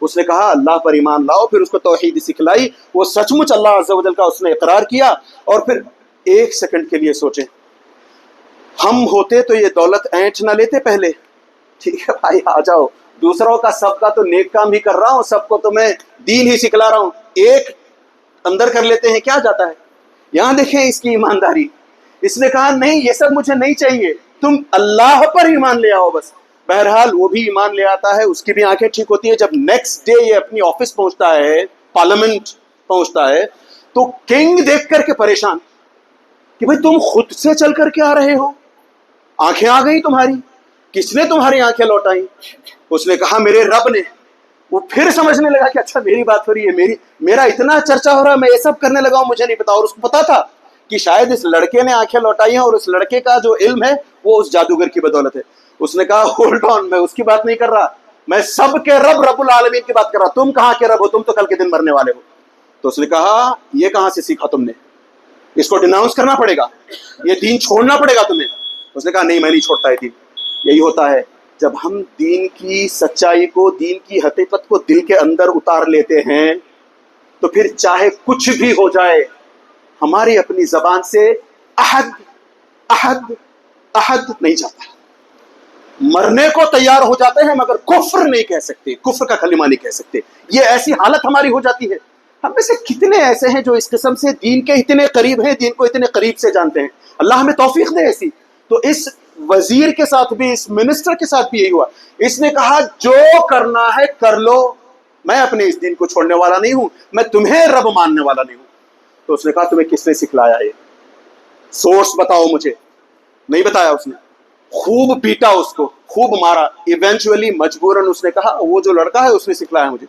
اس نے کہا اللہ پر ایمان لاؤ، پھر اس کو توحید سکھلائی، وہ سچ مچ اللہ عز و جل کا اس نے اقرار کیا. اور پھر ایک سیکنڈ کے لیے سوچیں، ہم ہوتے تو یہ دولت اینٹ نہ لیتے پہلے. ٹھیک ہے بھائی آ جاؤ، دوسروں کا سب کا تو نیک کام ہی کر رہا ہوں، سب کو تو میں دین ہی سکھلا رہا ہوں، ایک اندر کر لیتے ہیں، کیا جاتا ہے. یہاں دیکھیں اس کی ایمانداری. اس نے کہا نہیں یہ سب مجھے نہیں چاہیے، تم اللہ پر ایمان لے آؤ بس. بہرحال وہ بھی ایمان لے آتا ہے، اس کی بھی آنکھیں ٹھیک ہوتی ہے. جب نیکسٹ ڈے یہ اپنی آفس پہنچتا ہے، پارلیمنٹ پہنچتا ہے، تو کنگ دیکھ کر کے پریشان کہ بھئی تم خود سے چل کر کے آ رہے ہو، آنکھیں آ گئی تمہاری، کس نے تمہاری آنکھیں لوٹائیں؟ اس نے کہا میرے رب نے. وہ پھر سمجھنے لگا کہ اچھا میری بات ہو رہی ہے، میرا اتنا چرچا ہو رہا ہے، میں یہ سب کرنے لگا ہوں، مجھے نہیں پتا. اور اس کو پتا تھا کہ شاید اس لڑکے نے آنکھیں لوٹائی ہیں اور اس لڑکے کا جو علم ہے وہ اس جادوگر کی بدولت ہے. اس نے کہا ہولڈ آن، میں اس کی بات نہیں کر رہا، میں سب کے رب رب العالمین کی بات کر رہا. تم کہاں کے رب ہو؟ تم تو کل کے دن مرنے والے ہو. تو اس نے کہا یہ کہاں سے سیکھا تم نے؟ اس کو ڈیناؤنس کرنا پڑے گا، یہ دین چھوڑنا پڑے گا تمہیں. اس نے کہا نہیں میں نہیں چھوڑتا ہے دین. یہی ہوتا ہے جب ہم دین کی سچائی کو، دین کی حقیقت کو دل کے اندر اتار لیتے ہیں تو پھر چاہے کچھ بھی ہو جائے ہماری اپنی زبان سے احد احد احد نہیں جاتا. مرنے کو تیار ہو جاتے ہیں مگر کفر نہیں کہہ سکتے، کفر کا کلمہ نہیں کہہ سکتے. یہ ایسی حالت ہماری ہو جاتی ہے. ہم میں سے کتنے ایسے ہیں جو اس قسم سے دین کے اتنے قریب ہیں، دین کو اتنے قریب سے جانتے ہیں. اللہ ہمیں توفیق دے ایسی. تو اس وزیر کے ساتھ بھی، اس منسٹر کے ساتھ بھی یہی ہوا. اس نے کہا جو کرنا ہے کر لو، میں اپنے اس دین کو چھوڑنے والا نہیں ہوں، میں تمہیں رب ماننے والا نہیں ہوں. تو اس نے کہا تمہیں کس نے سکھلایا یہ؟ سورس بتاؤ مجھے. نہیں بتایا اس نے. خوب پیٹا اس کو، خوب مارا. ایونچولی مجبوراً اس نے کہا وہ جو لڑکا ہے اس نے سکھلایا مجھے.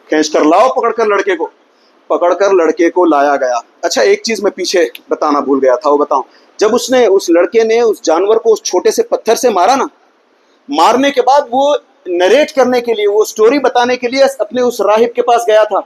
کھینچ کر لاؤ، پکڑ کر لڑکے کو. پکڑ کر لڑکے کو لایا گیا. اچھا ایک چیز میں پیچھے بتانا بھول گیا تھا، وہ بتاؤں. جب اس لڑکے نے اس جانور کو اس چھوٹے سے پتھر سے مارا نا، مارنے کے بعد وہ نریٹ کرنے کے لیے، وہ سٹوری بتانے کے لیے اپنے اس راہب کے پاس گیا تھا.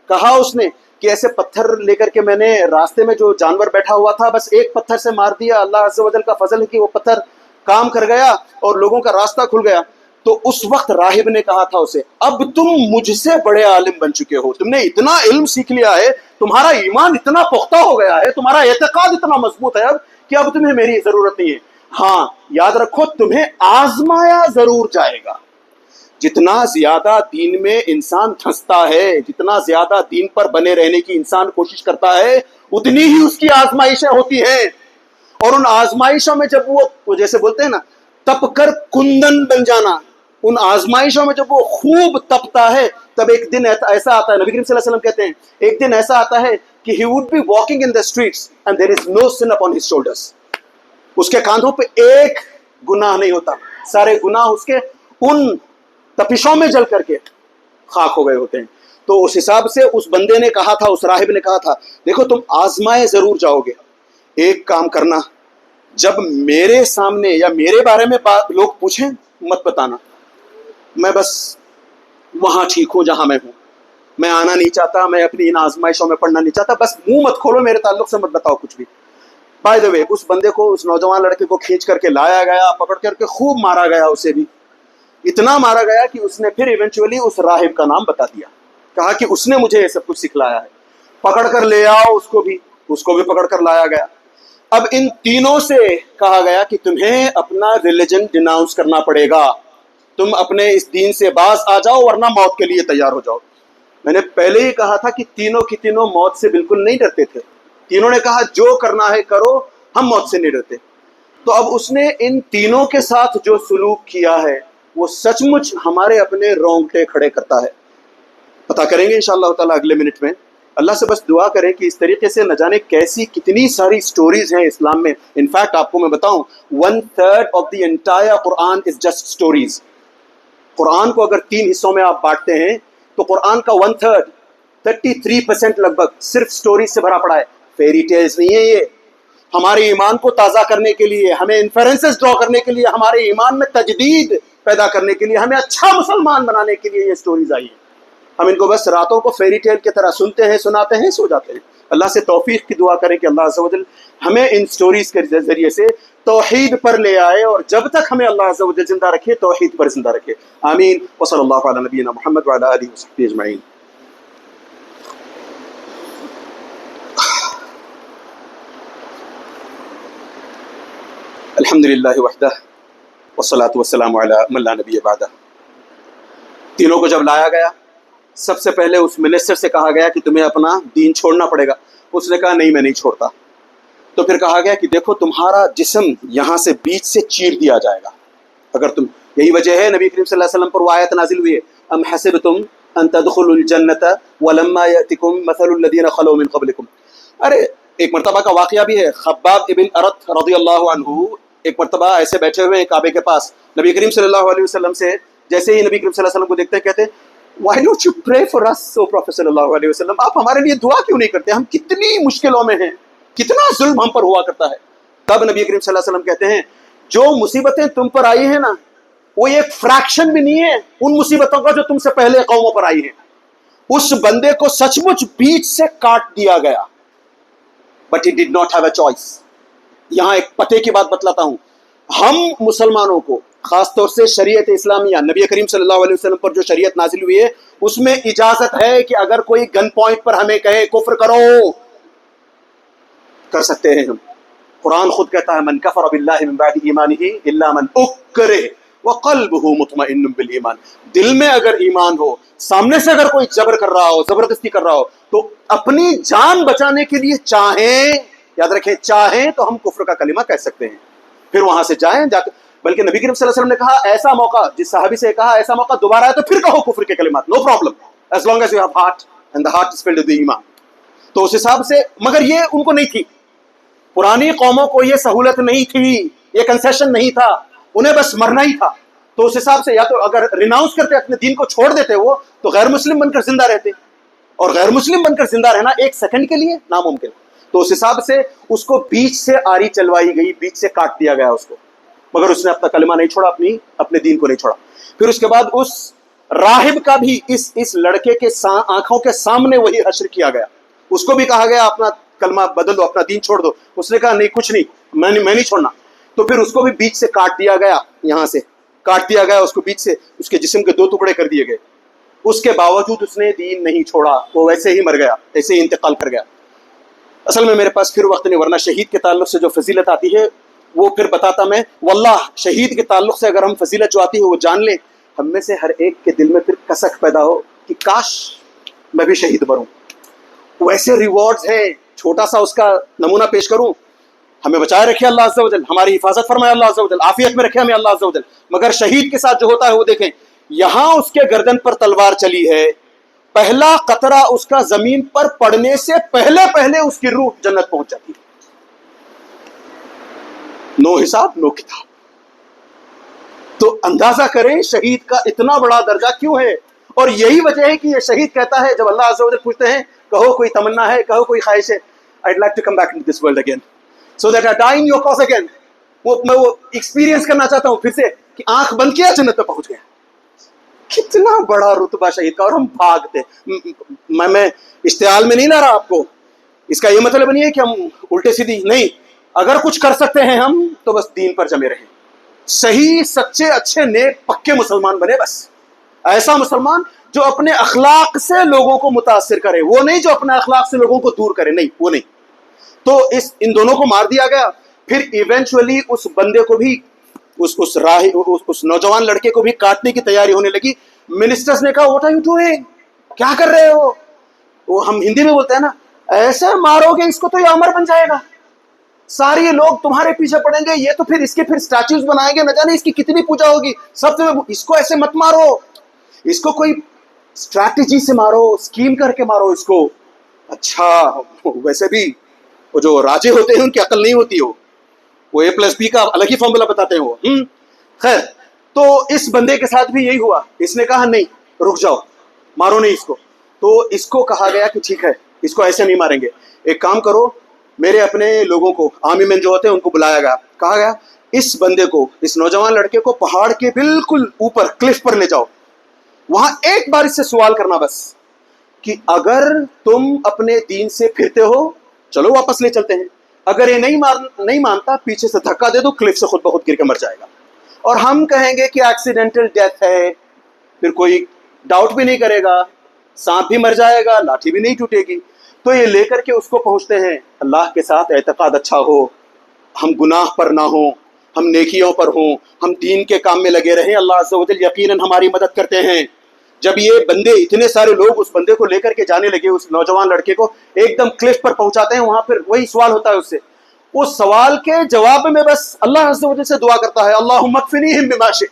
کہا اس نے کہ ایسے پتھر لے کر کے میں نے راستے میں جو جانور بیٹھا ہوا تھا بس ایک پتھر سے مار دیا. اللہ عز و جل کا فضل ہے کہ وہ پتھر کام کر گیا اور لوگوں کا راستہ کھل گیا. تو اس وقت راہب نے کہا تھا اسے اب تم مجھ سے بڑے عالم بن چکے ہو، تم نے اتنا علم سیکھ لیا ہے، تمہارا ایمان اتنا پختہ ہو گیا ہے، تمہارا اعتقاد اتنا مضبوط ہے اب کہ اب تمہیں میری ضرورت نہیں ہے. ہاں یاد رکھو تمہیں آزمایا ضرور جائے گا. جتنا زیادہ دین میں انسان دھنستا ہے، جتنا زیادہ دین پر بنے رہنے کی انسان کوشش کرتا ہے، اتنی ہی اس کی آزمائشیں ہوتی ہیں. اور ان آزمائشوں میں جب وہ جیسے بولتے ہیں نا تپ کر کندن بن جانا، ان آزمائشوں میں جب وہ خوب تپتا ہے تب ایک دن ایسا آتا ہے، نبی کریم صلی اللہ علیہ وسلم کہتے ہیں ایک دن ایسا آتا ہے کہ he would be walking in the streets and there is no sin upon his shoulders. اس کے کاندھوں پہ ایک گناہ نہیں ہوتا، سارے گناہ اس کے ان تپشوں میں جل کر کے خاک ہو گئے ہوتے ہیں. تو اس حساب سے اس بندے نے کہا تھا، اس راہب نے کہا تھا دیکھو تم آزمائے ضرور جاؤ گے، ایک کام کرنا جب میرے سامنے یا میرے بارے میں لوگ پوچھیں مت بتانا، میں بس وہاں ٹھیک ہوں جہاں میں ہوں، میں آنا نہیں چاہتا، میں اپنی ان آزمائشوں میں پڑھنا نہیں چاہتا، بس منہ مت کھولو میرے تعلق سے، مت بتاؤ کچھ بھی. بائی دا وے اس بندے کو، اس نوجوان لڑکے کو کھینچ کر کے لایا گیا، پکڑ کر کے خوب مارا گیا. اسے بھی اتنا مارا گیا کہ اس نے پھر ایونچولی اس راہب کا نام بتا دیا، کہا کہ اس نے مجھے یہ سب کچھ سکھلایا ہے. پکڑ کر لے آؤ اس کو بھی پکڑ کر لایا گیا. اب ان تینوں سے کہا گیا کہ تمہیں اپنا ریلیجن ڈیناؤنس کرنا پڑے گا، تم اپنے اس دین سے باز آ جاؤ ورنہ موت کے لیے تیار ہو جاؤ. میں نے پہلے ہی کہا تھا کہ تینوں کی تینوں موت سے بالکل نہیں ڈرتے تھے. تینوں نے کہا جو کرنا ہے کرو، ہم موت سے نہیں ڈرتے. تو اب اس نے ان تینوں کے ساتھ جو سلوک کیا ہے وہ سچ مچ ہمارے اپنے رونگٹے کھڑے کرتا ہے. پتہ کریں گے انشاءاللہ تعالیٰ اگلے منٹ میں. اللہ سے بس دعا کریں کہ اس طریقے سے نہ جانے کیسی کتنی ساری سٹوریز ہیں اسلام میں. انفیکٹ آپ کو میں بتاؤں 1/3 of the entire Quran is just stories. Quran کو اگر 3 حصوں میں آپ بانٹتے ہیں تو قرآن کا 1/3 33% لگ بھگ صرف سٹوریز سے بھرا پڑا ہے. فیری ٹیلز نہیں ہے یہ. ہمارے ایمان کو تازہ کرنے کے لیے، ہمیں انفرنسز ڈرا کرنے کے لیے، ہمارے ایمان میں تجدید پیدا کرنے کے لیے، ہمیں اچھا مسلمان بنانے کے لیے یہ سٹوریز آئی ہیں. ہم ان کو بس راتوں کو فیری ٹیل کی طرح سنتے ہیں، سناتے ہیں، سو جاتے ہیں. اللہ سے توفیق کی دعا کریں کہ اللہ عز و جل ہمیں ان سٹوریز کے ذریعے سے توحید پر لے آئے اور جب تک ہمیں اللہ عز و جل زندہ رکھے توحید پر زندہ رکھے. آمین. وصلی اللہ علی نبینا محمد وعلی آلہ وصحبہ اجمعین. الحمد للہ وحدہ والصلاة والسلام علی من لا نبی بعدہ. تینوں کو جب لایا گیا سب سے پہلے اس منسٹر سے کہا گیا کہ تمہیں اپنا دین چھوڑنا پڑے گا. اس نے کہا نہیں میں نہیں چھوڑتا. تو پھر کہا گیا کہ دیکھو تمہارا جسم یہاں سے بیچ سے چیر دیا جائے گا اگر تم. یہی وجہ ہے نبی کریم صلی اللہ علیہ وسلم پر وہ آیت نازل ہوئی ہے ام حسبتم ان تدخلوا الجنۃ ولما یأتکم مثل الذین خلوا من قبلکم. ارے ایک مرتبہ کا واقعہ بھی ہے. خباب ابن ارت رضی اللہ عنہ ایک مرتبہ ایسے بیٹھے ہوئے ہیں کعبے کے پاس. نبی کریم صلی اللہ علیہ وسلم سے جیسے ہی نبی کریم صلی اللہ علیہ وسلم کو دیکھتے ہیں کہتے ہیں Why don't you pray for us, O Prophet صلی اللہ علیہ وسلم. آپ ہمارے لیے دعا کیوں نہیں کرتے؟ ہم کتنی مشکلوں میں ہیں, کتنا ظلم ہم پر ہوا کرتا ہے. تب نبی کریم صلی اللہ علیہ وسلم کہتے ہیں جو مصیبتیں تم پر آئی ہیں نا وہ ایک فریکشن بھی نہیں ہے ان مصیبتوں کا جو تم سے پہلے قوموں پر آئی ہیں. اس بندے کو سچ مچ بیچ سے کاٹ دیا گیا but he did not have a choice. یہاں ایک پتے کی بات بتلاتا ہوں. ہم مسلمانوں کو خاص طور سے شریعت اسلامیہ نبی کریم صلی اللہ علیہ وسلم پر جو شریعت نازل ہوئی ہے اس میں اجازت ہے کہ اگر کوئی گن پوائنٹ پر ہمیں کہے کفر کرو کر سکتے ہیں ہم. قرآن خود کہتا ہے من کفر باللہ من بعد ایمانہ الا من اکرہ وقلبہ مطمئن بالایمان. دل میں اگر ایمان ہو, سامنے سے اگر کوئی جبر کر رہا ہو, زبردستی کر رہا ہو, تو اپنی جان بچانے کے لیے چاہیں, یاد رکھیں چاہیں تو ہم کفر کا کلمہ کہہ سکتے ہیں. پھر وہاں سے جائیں جا کے. بلکہ نبی کریم صلی اللہ علیہ وسلم نے کہا ایسا موقع, جس صحابی سے کہا ایسا موقع دوبارہ ہے تو پھر کہو کفر کے کلمات, no problem as long as you have heart and the heart is filled with ایمان. تو اس حساب سے, مگر یہ ان کو نہیں تھی, پرانی قوموں کو یہ سہولت نہیں تھی, یہ کنسیشن نہیں تھا, انہیں بس مرنا ہی تھا. تو اس حساب سے یا تو اگر ریناؤنس کرتے اپنے دین کو چھوڑ دیتے وہ تو غیر مسلم بن کر زندہ رہتے, اور غیر مسلم بن کر زندہ رہنا ایک سیکنڈ کے لیے ناممکن. تو اس حساب سے اس کو بیچ سے آری چلوائی گئی, بیچ سے کاٹ دیا گیا اس کو, مگر اس نے اپنا کلمہ نہیں چھوڑا, اپنے دین کو نہیں چھوڑا. پھر اس کے بعد اس راہب کا بھی اس لڑکے کے آنکھوں کے سامنے وہی حشر کیا گیا. اس کو بھی کہا گیا اپنا کلمہ بدل دو, اپنا دین چھوڑ دو. اس نے کہا نہیں کچھ نہیں, میں نہیں چھوڑنا. تو پھر اس کو بھی بیچ سے کاٹ دیا گیا, یہاں سے کاٹ دیا گیا اس کو بیچ سے, اس کے جسم کے 2 ٹکڑے کر دیے گئے. اس کے باوجود اس نے دین نہیں چھوڑا, وہ ویسے ہی مر گیا, ایسے ہی انتقال کر گیا. اصل میں میرے پاس پھر وقت نہیں, ورنہ شہید کے تعلق سے جو فضیلت آتی ہے وہ پھر بتاتا میں. واللہ شہید کے تعلق سے اگر ہم فضیلت جو آتی ہے وہ جان لیں, ہم میں سے ہر ایک کے دل میں پھر کسک پیدا ہو کہ کاش میں بھی شہید مروں. ویسے ریوارڈز ہیں, چھوٹا سا اس کا نمونہ پیش کروں. ہمیں بچائے رکھے اللہ عز و جل, ہماری حفاظت فرمائے اللہ عز و جل, عافیت میں رکھے ہمیں اللہ عز و جل. مگر شہید کے ساتھ جو ہوتا ہے وہ دیکھیں, یہاں اس کے گردن پر تلوار چلی ہے, پہلا قطرہ اس کا زمین پر پڑنے سے پہلے اس کی روح جنت پہنچ جاتی ہے. نو حساب نو کتاب. تو اندازہ کریں شہید کا اتنا بڑا درجہ کیوں ہے. اور یہی وجہ ہے کہ یہ شہید کہتا ہے جب اللہ عز و جل پوچھتے ہیں کہو کوئی تمنا ہے, کہو کوئی خواہش ہے, I'd like to come back into this world again so that I die in your cause again. میں وہ ایکسپیرینس کرنا چاہتا ہوں پھر سے کہ آنکھ بند کیا جنت پہ پہنچ گیا. کتنا بڑا رتبہ شہید کا. اور ہم بھاگتے. میں اشتعال میں نہیں لا رہا آپ کو, اس کا یہ مطلب نہیں ہے کہ ہم الٹے سیدھی نہیں, اگر کچھ کر سکتے ہیں ہم تو بس دین پر جمے رہیں, صحیح سچے اچھے نیک پکے مسلمان بنے. بس ایسا مسلمان جو اپنے اخلاق سے لوگوں کو متاثر کرے, وہ نہیں جو اپنے اخلاق سے لوگوں کو دور کرے, نہیں وہ نہیں. تو ان دونوں کو مار دیا گیا. پھر ایونچولی اس بندے کو بھی اس نوجوان لڑکے کو بھی کاٹنے کی تیاری ہونے لگی. منسٹرز نے کہا واٹ آر یو ڈوئنگ, کیا کر رہے ہو. وہ ہم ہندی میں بولتے ہیں نا, ایسے مارو گے اس کو تو یہ امر بن جائے گا, سارے لوگ تمہارے پیچھے پڑیں گے, یہ تو پھر اس کے پھر اسٹیچوز بنائیں گے, نہ جانے اس کی کتنی پوجا ہوگی. سب سے اس کو ایسے مت مارو, اس کو کوئی اسٹریٹجی سے مارو, اسکیم کر کے مارو اس کو. اچھا ویسے بھی وہ جو راجے ہوتے ہیں ان کی عقل نہیں ہوتی, وہ A+B کا الگ ہی فارمولا بتاتے ہیں وہ. خیر, تو اس بندے کے ساتھ بھی یہی ہوا. اس نے کہا نہیں رک جاؤ, مارو نہیں اس کو. تو اس کو کہا گیا کہ ٹھیک ہے اس کو ایسے نہیں ماریں گے, ایک کام کرو, میرے اپنے لوگوں کو آرمی مین جو ہوتے ہیں ان کو بلایا گیا. کہا گیا اس بندے کو, اس نوجوان لڑکے کو پہاڑ کے بالکل اوپر کلف پر لے جاؤ, وہاں ایک بار اس سے سوال کرنا بس کہ اگر تم اپنے دین سے پھرتے ہو چلو واپس لے چلتے ہیں, اگر یہ نہیں مانتا پیچھے سے دھکا دے دو, کلف سے خود بخود گر کے مر جائے گا. اور ہم کہیں گے کہ ایکسیڈنٹل ڈیتھ ہے, پھر کوئی ڈاؤٹ بھی نہیں کرے گا, سانپ بھی مر جائے گا, لاٹھی بھی نہیں ٹوٹے گی. تو یہ لے کر کے اس کو پہنچتے ہیں. اللہ کے ساتھ اعتقاد اچھا ہو, ہم گناہ پر نہ ہوں, ہم نیکیوں پر ہوں, ہم دین کے کام میں لگے رہیں, اللہ عز و جل یقیناً ہماری مدد کرتے ہیں. جب یہ بندے, اتنے سارے لوگ اس بندے کو لے کر کے جانے لگے, اس نوجوان لڑکے کو ایک دم کلف پر پہنچاتے ہیں, وہاں پھر وہی سوال ہوتا ہے اس سے. اس سوال کے جواب میں بس اللہ عز و جل سے دعا کرتا ہے, اللہم اکفنیہم بما شئت,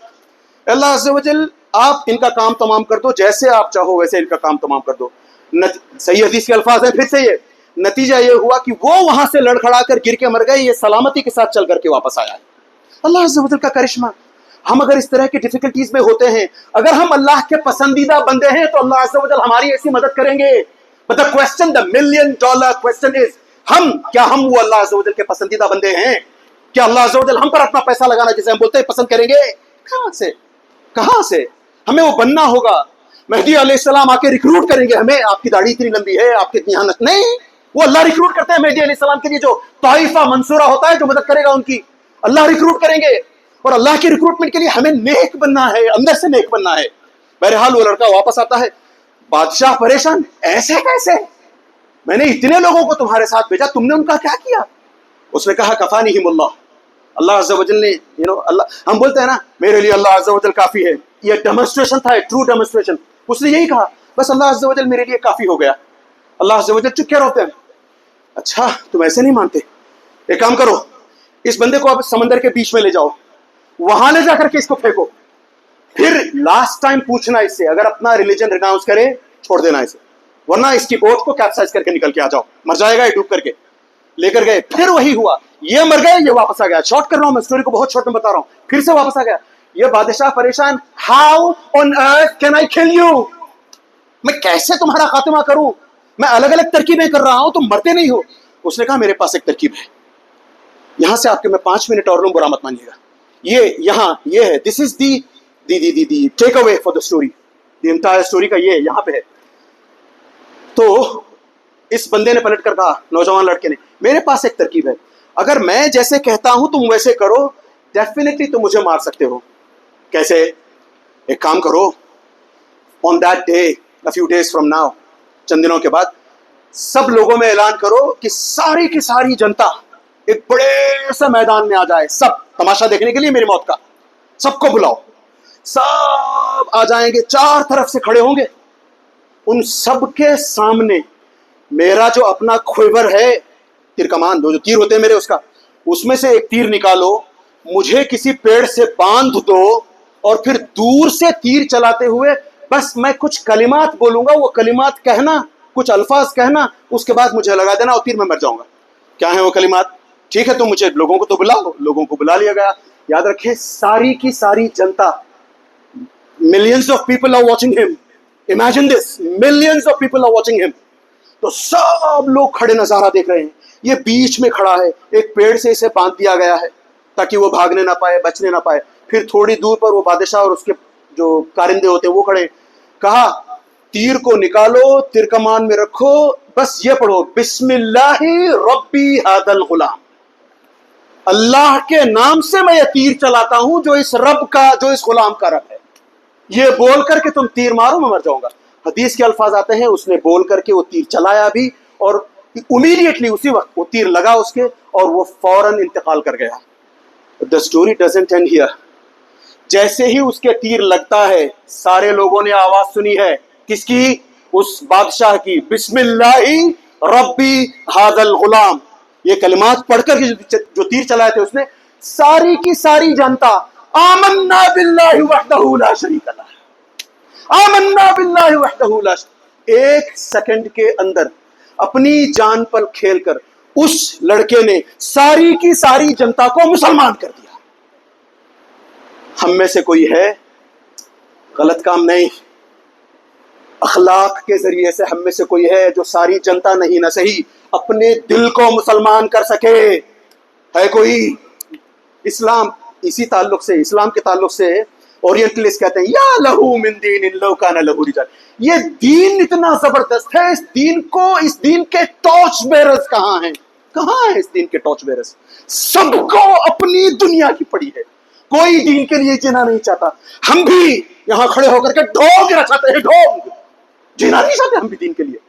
اللہ عز و جل آپ ان کا کام تمام کر دو, جیسے آپ چاہو ویسے ان کا کام تمام کر دو. صحیح حدیث کے الفاظ ہیں. پھر سے یہ نتیجہ یہ ہوا کہ وہ وہاں سے لڑکھڑا کر گر کے مر گئے, یہ سلامتی کے ساتھ چل کر کے واپس آیا ہے. اللہ عز و جل کا کرشمہ. ہم اگر اس طرح کی ڈیفیکلٹیز میں ہوتے ہیں, اگر ہم اللہ کے پسندیدہ بندے ہیں, تو اللہ عز و جل ہماری ایسی مدد کریں گے. But the question, the $1 million question is, کیا ہم وہ اللہ عز و جل کے پسندیدہ بندے ہیں؟ کیا اللہ عز و جل ہم پر اپنا پیسہ لگانا جسے ہم بولتے ہیں پسند کریں گے؟ کہاں سے؟ ہمیں وہ بننا ہوگا. مہدی علیہ السلام آ کے ریکروٹ کریں گے ہمیں, آپ کی داڑھی اتنی لمبی ہے, آپ کی اتنی حانت نہیں. وہ اللہ ریکروٹ کرتے ہیں مہدی علیہ السلام کے لیے, جو طائفہ منصورہ ہوتا ہے جو مدد کرے گا ان کی, اللہ ریکروٹ کریں گے. اور اللہ کی ریکروٹمنٹ کے لیے ہمیں نیک بننا ہے, اندر سے نیک بننا ہے. بہرحال وہ لڑکا واپس آتا ہے, بادشاہ پریشان, ایسے کیسے؟ میں نے اتنے لوگوں کو تمہارے ساتھ بھیجا, تم نے ان کا کیا کیا؟ اس نے کہا کفانیہم اللہ, اللہ عز و جل نے اللہ, ہم بولتے ہیں نا میرے لیے اللہ عز و جل کافی ہے, یہ ڈیمونسٹریشن تھا, ٹرو ڈیمونسٹریشن. اس نے یہی کہا, بس اللہ عز و جل میرے لیے کافی ہو گیا. اللہ عز و جل چپ کیا روتے ہیں؟ اچھا تم ایسے نہیں مانتے, ایک کام کرو, اس بندے کو اب سمندر کے بیچ میں لے جاؤ, وہاں لے جا کر کے اس کو پھینکو, پھر لاسٹ ٹائم پوچھنا اس سے, اگر اپنا ریلیجن ریناؤنس کرے چھوڑ دینا اسے, ورنہ اس کی بوٹ کو کیپسائز کر کے نکل کے آ جاؤ, مر جائے گا یہ ڈوب کر کے. لے کر گئے, پھر وہی ہوا, یہ مر گئے, یہ واپس آ گیا. شارٹ کر رہا ہوں میں اسٹوری کو, بہت شارٹ میں بتا رہا ہوں. پھر سے واپس آ گیا. یہ بادشاہ پریشان, how on earth can I کل یو, میں کیسے تمہارا خاتمہ کروں, میں الگ الگ ترکیبیں کر رہا ہوں, تم مرتے نہیں ہو. اس نے کہا میرے پاس ایک ترکیب ہے, یہاں سے آپ کے میں 5 منٹ اور لوں, برا مت مانیے گا. یہ ہے, this is the take away for the story, the entire story کا یہ یہاں پہ ہے. تو اس بندے نے پلٹ کر کہا, نوجوان لڑکے نے, میرے پاس ایک ترکیب ہے, اگر میں جیسے کہتا ہوں تم ویسے کرو, ڈیفینیٹلی تم مجھے مار سکتے ہو. کیسے؟ ایک کام کرو, on that day, a few days from now, چند دنوں کے بعد, سب لوگوں میں اعلان کرو کہ ساری کی ساری جنتا ایک بڑے سے میدان میں آ جائے, سب تماشا دیکھنے کے لیے میری موت کا. سب کو بلاؤ, سب آ جائیں گے, 4 طرف سے کھڑے ہوں گے. ان سب کے سامنے میرا جو اپنا کھویور ہے, تیر کمان, جو تیر ہوتے ہیں میرے, اس میں سے ایک تیر نکالو, مجھے کسی پیڑ سے باندھ دو, اور پھر دور سے تیر چلاتے ہوئے بس میں کچھ کلمات بولوں گا, وہ کلمات کہنا, کچھ الفاظ کہنا, اس کے بعد مجھے لگا دینا اور تیر میں مر جاؤں گا. کیا ہیں وہ کلمات؟ ٹھیک ہے تم مجھے لوگوں کو تو بلاؤ. لوگوں کو بلا لیا گیا. یاد رکھیں, ساری کی ساری جنتا, millions of people are watching him. Imagine this, millions of people are watching him. تو سب لوگ کھڑے نظارہ دیکھ رہے ہیں. یہ بیچ میں کھڑا ہے, ایک پیڑ سے اسے باندھ دیا گیا ہے تاکہ وہ بھاگنے نہ پائے, بچنے نہ پائے. پھر تھوڑی دور پر وہ بادشاہ اور اس کے جو کارندے ہوتے ہیں وہ کھڑے. کہا تیر کو نکالو, تیر کمان میں رکھو, بس یہ پڑھو, بسم اللہ ربی ھذا الغلام, اللہ کے نام سے میں یہ تیر چلاتا ہوں جو اس رب کا, جو اس غلام کا رب ہے. یہ بول کر کے تم تیر مارو, میں مر جاؤں گا. حدیث کے الفاظ آتے ہیں, اس نے بول کر کے وہ تیر چلایا بھی, اور امیڈیٹلی اسی وقت وہ تیر لگا اس کے, اور وہ فوراً انتقال کر گیا. The story doesn't end here. جیسے ہی اس کے تیر لگتا ہے, سارے لوگوں نے آواز سنی ہے, کس کی؟ اس بادشاہ کی, بسم اللہ ربی ھذا الغلام. یہ کلمات پڑھ کر جو تیر چلائے تھے اس نے, ساری کی ساری جنتا, آمنا باللہ وحدہ لا شریک لہ, آمنا باللہ وحدہ لا شریک. 1 سیکنڈ کے اندر اپنی جان پر کھیل کر اس لڑکے نے ساری کی ساری جنتا کو مسلمان کر دیا. ہم میں سے کوئی ہے, غلط کام نہیں, اخلاق کے ذریعے سے ہم میں سے کوئی ہے جو ساری جنتا نہیں نہ صحیح اپنے دل کو مسلمان کر سکے؟ ہے کوئی؟ اسلام اسی تعلق سے, اسلام کے تعلق سے اورینٹلسٹ کہتے ہیں, یا لہو من دین لو کان لہو رجال. یہ دین اتنا زبردست ہے, اس دین کے ٹارچ بیررز کہاں ہیں؟ کہاں ہے اس دین کے ٹارچ بیررز؟ سب کو اپنی دنیا کی پڑی ہے، کوئی دین کے لیے جینا نہیں چاہتا. ہم بھی یہاں کھڑے ہو کر کے ڈھونگ گرا چاہتے ہیں، ڈھونگ جینا نہیں چاہتے ہم بھی دین کے لیے.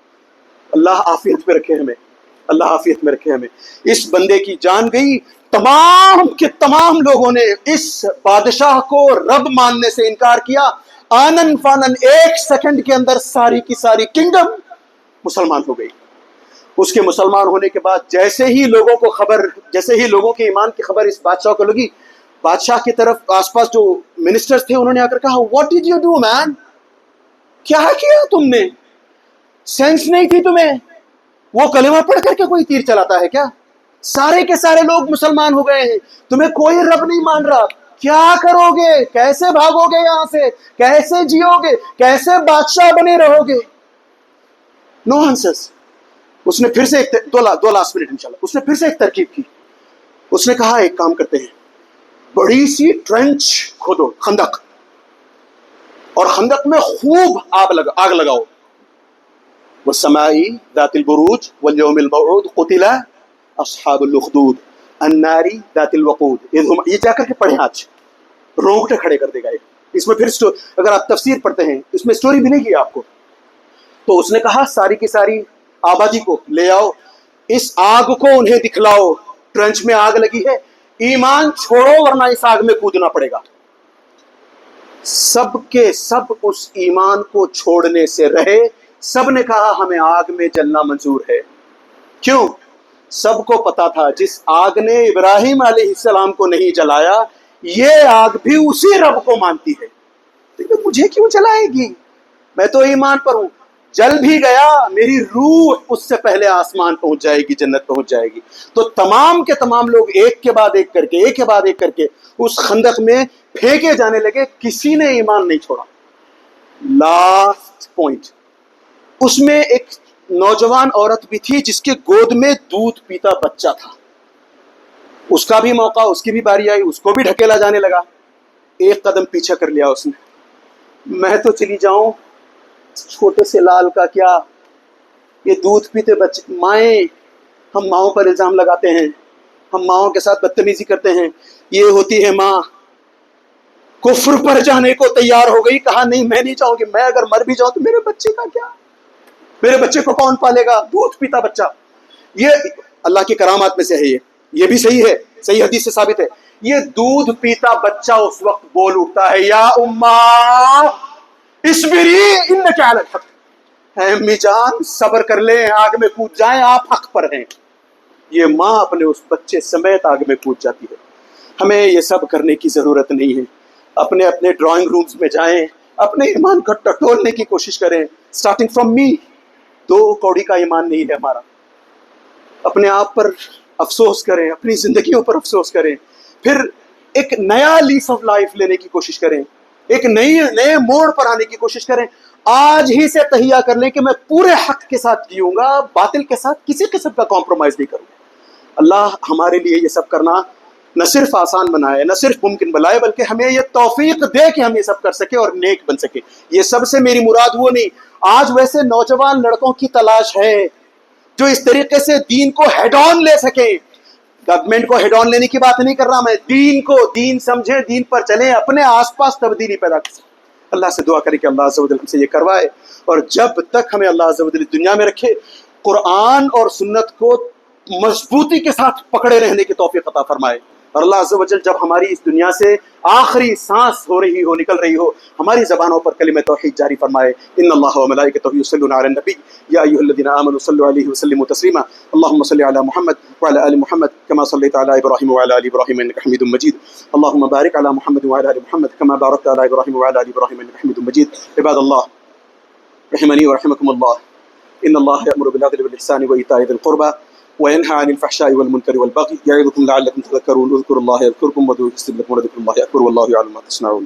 اللہ عافیت میں رکھے ہمیں، اللہ عافیت میں رکھے ہمیں. اس بندے کی جان گئی، تمام کے تمام لوگوں نے اس بادشاہ کو رب ماننے سے انکار کیا. آنن فانن 1 سیکنڈ کے اندر ساری کی ساری کنگڈم مسلمان ہو گئی. اس کے مسلمان ہونے کے بعد جیسے ہی لوگوں کے ایمان کی خبر اس بادشاہ کو لگی، بادشاہ کی طرف آس پاس جو منسٹرز تھے انہوں نے آ کر کہا واٹ ڈیڈ یو ڈو مین، کیا کیا تم نے، سینس نہیں تھی تمہیں؟ وہ کلمہ پڑھ کر کے کوئی تیر چلاتا ہے کیا؟ سارے کے سارے لوگ مسلمان ہو گئے ہیں، تمہیں کوئی رب نہیں مان رہا، کیا کرو گے؟ کیسے بھاگو گے یہاں سے؟ کیسے جیو گے؟ کیسے بادشاہ بنے رہو گے؟ نو آنسرز. اس نے پھر سے دو لاسٹ منٹ انشاءاللہ، اس نے پھر سے ایک ترکیب کی. اس نے کہا ایک کام کرتے ہیں، بڑی سی ٹرنچ کھودو، خندق، اور خندق میں خوب آگ لگاؤ. والسماء ذات البروج واليوم الموعود قتل اصحاب الاخدود النار ذات الوقود. یہ جا کر کے پڑھیں، آج رونگٹے کھڑے کر دے گا. اس میں پھر اگر آپ تفسیر پڑھتے ہیں اس میں سٹوری ملے گی آپ کو. تو اس نے کہا ساری کی ساری آبادی کو لے آؤ، اس آگ کو انہیں دکھلاؤ، ٹرنچ میں آگ لگی ہے، ایمان چھوڑو ورنہ اس آگ میں کودنا پڑے گا. سب کے سب اس ایمان کو چھوڑنے سے رہے. سب نے کہا ہمیں آگ میں جلنا منظور ہے. کیوں؟ سب کو پتا تھا جس آگ نے ابراہیم علیہ السلام کو نہیں جلایا، یہ آگ بھی اسی رب کو مانتی ہے، تو مجھے کیوں جلائے گی؟ میں تو ایمان پر ہوں. جل بھی گیا میری روح اس سے پہلے آسمان پہنچ جائے گی، جنت پہنچ جائے گی. تو تمام کے تمام لوگ ایک کے بعد ایک کر کے اس خندق میں پھینکے جانے لگے. کسی نے ایمان نہیں چھوڑا. لاسٹ پوائنٹ، اس میں ایک نوجوان عورت بھی تھی جس کے گود میں دودھ پیتا بچہ تھا. اس کا بھی موقع، اس کی بھی باری آئی، اس کو بھی ڈھکیلا جانے لگا. ایک قدم پیچھے کر لیا اس نے. میں تو چلی جاؤں، چھوٹے سے لال کا کیا، یہ دودھ پیتے بچے. مائیں، ہم ماؤں پر الزام لگاتے ہیں، ہم ماؤں کے ساتھ بدتمیزی کرتے ہیں. یہ ہوتی ہے ماں، کفر پر جانے کو تیار ہو گئی. کہا نہیں میں نہیں چاہوں گی، میں اگر مر بھی جاؤں تو میرے بچے کا کیا، میرے بچے کو کون پالے گا؟ دودھ پیتا بچہ. یہ اللہ کی کرامات میں سے ہے. یہ بھی صحیح ہے، صحیح حدیث سے ثابت ہے. یہ دودھ پیتا بچہ اس وقت بول اٹھتا ہے یا اماں اصبری انک علی الحق، اے امی جان صبر کر لیں، آگ میں کود جائیں، آپ حق پر ہیں. یہ ماں اپنے اس بچے سمیت آگ میں کود جاتی ہے. ہمیں یہ سب کرنے کی ضرورت نہیں ہے. اپنے اپنے ڈرائنگ رومز میں جائیں، اپنے ایمان کو ٹٹولنے کی کوشش کریں. اسٹارٹنگ فرام می، 2 کوڑی کا ایمان نہیں ہے ہمارا. اپنے آپ پر افسوس کریں، اپنی زندگیوں پر افسوس کریں، پھر ایک نیا لیف آف لائف لینے کی کوشش کریں، ایک نئے موڑ پر آنے کی کوشش کریں. آج ہی سے تہیہ کر لیں کہ میں پورے حق کے ساتھ جیوں گا، باطل کے ساتھ کسی قسم کا کمپرومائز نہیں کروں گا. اللہ ہمارے لیے یہ سب کرنا نہ صرف آسان بنائے، نہ صرف ممکن بنائے، بلکہ ہمیں یہ توفیق دے کہ ہم یہ سب کر سکیں اور نیک بن سکیں. یہ سب سے میری مراد وہ نہیں. آج ویسے نوجوان لڑکوں کی تلاش ہے جو اس طریقے سے دین کو ہیڈ آن لے سکیں. گورنمنٹ کو ہیڈ آن لینے کی بات نہیں کر رہا میں، دین کو دین سمجھیں، دین پر چلیں، اپنے آس پاس تبدیلی پیدا کر سکیں. اللہ سے دعا کریں کہ اللہ عز و جل ہم سے یہ کروائے، اور جب تک ہمیں اللہ عز و جل دنیا میں رکھے قرآن اور سنت کو مضبوطی کے ساتھ پکڑے رہنے کی توفیق عطا فرمائے. اور اللہ عز و جل جب ہماری اس دنیا سے آخری سانس نکل رہی ہو، ہماری زبانوں پر کلمہ توحید جاری فرمائے. ان اللہ و ملائکتہ یصلون علی النبی یا ایھا الذین آمنوا صلوا علیہ وسلموا تسلیما. اللهم صل علی محمد وعلى آل محمد كما صليت على إبراهيم وعلى آل إبراهيم إنك حميد مجيد. اللهم بارك على محمد وعلى آل محمد كما باركت على إبراهيم وعلى آل إبراهيم إنك حميد مجيد. عباد الله رحمني ورحمكم الله، إن الله يأمر بالعدل والإحسان وإيتاء ذي القربى وينهى عن الفحشاء والمنكر والبغي يعظكم لعلكم تذكرون. اذكروا الله يذكركم وادعوه يستجب لكم ولذكر الله أكبر والله يعلم ما تصنعون.